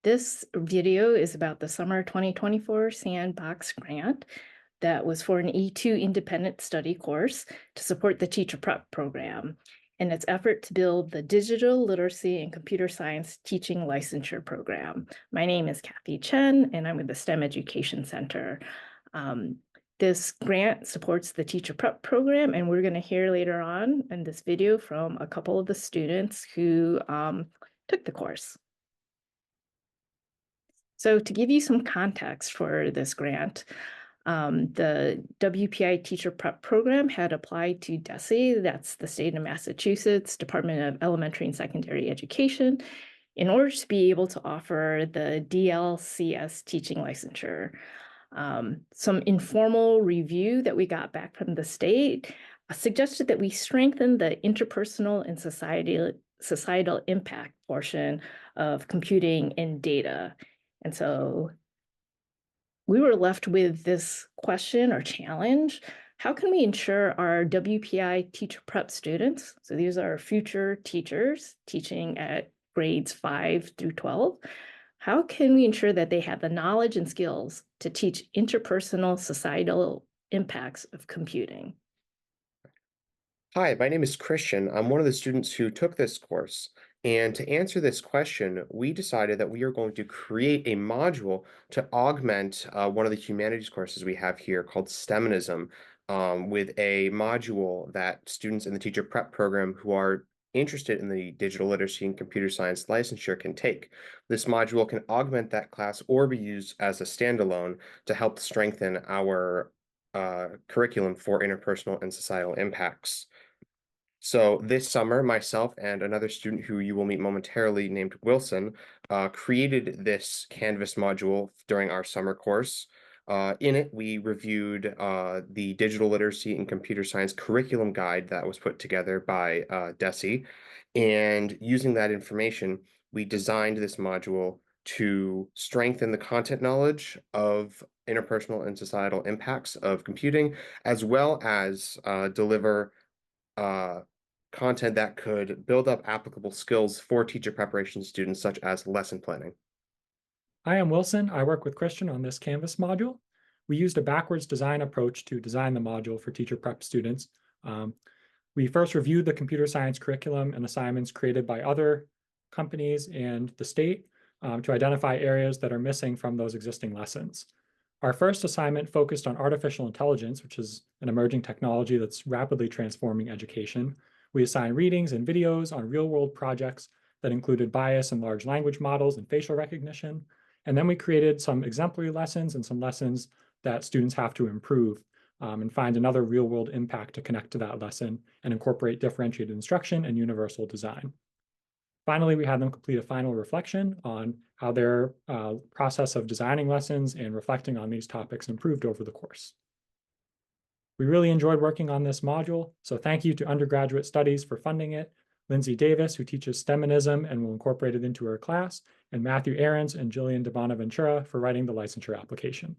This video is about the summer 2024 Sandbox grant that was for an E2 independent study course to support the teacher prep program in its effort to build the digital literacy and computer science teaching licensure program. My name is Kathy Chen, and I'm with the STEM Education Center. This grant supports the teacher prep program, and we're going to hear later on in this video from a couple of the students who took the course. So to give you some context for this grant, the WPI teacher prep program had applied to DESE, that's the state of Massachusetts Department of Elementary and Secondary Education, in order to be able to offer the DLCS teaching licensure. Some informal review that we got back from the state suggested that we strengthen the interpersonal and societal impact portion of computing and data. And so we were left with this question or challenge. How can we ensure our WPI teacher prep students, so these are future teachers teaching at grades 5 through 12, how can we ensure that they have the knowledge and skills to teach interpersonal societal impacts of computing? Hi, my name is Christian. I'm one of the students who took this course. And to answer this question, we decided that we are going to create a module to augment one of the humanities courses we have here called STEMinism, with a module that students in the teacher prep program who are interested in the digital literacy and computer science licensure can take. This module can augment that class or be used as a standalone to help strengthen our curriculum for interpersonal and societal impacts. So this summer, myself and another student who you will meet momentarily named Wilson created this Canvas module during our summer course. In it, we reviewed the digital literacy and computer science curriculum guide that was put together by DESE. And using that information, we designed this module to strengthen the content knowledge of interpersonal and societal impacts of computing, as well as deliver content that could build up applicable skills for teacher preparation students, such as lesson planning. I am Wilson. I work with Christian on this Canvas module. We used a backwards design approach to design the module for teacher prep students. We first reviewed the computer science curriculum and assignments created by other companies and the state to identify areas that are missing from those existing lessons. Our first assignment focused on artificial intelligence, which is an emerging technology that's rapidly transforming education. We assigned readings and videos on real-world projects that included bias in large language models and facial recognition. And then we created some exemplary lessons and some lessons that students have to improve and find another real-world impact to connect to that lesson and incorporate differentiated instruction and universal design. Finally, we had them complete a final reflection on how their process of designing lessons and reflecting on these topics improved over the course. We really enjoyed working on this module, so thank you to Undergraduate Studies for funding it, Lindsay Davis, who teaches STEMinism and will incorporate it into her class, and Matthew Ahrens and Jillian de Bonaventura for writing the licensure application.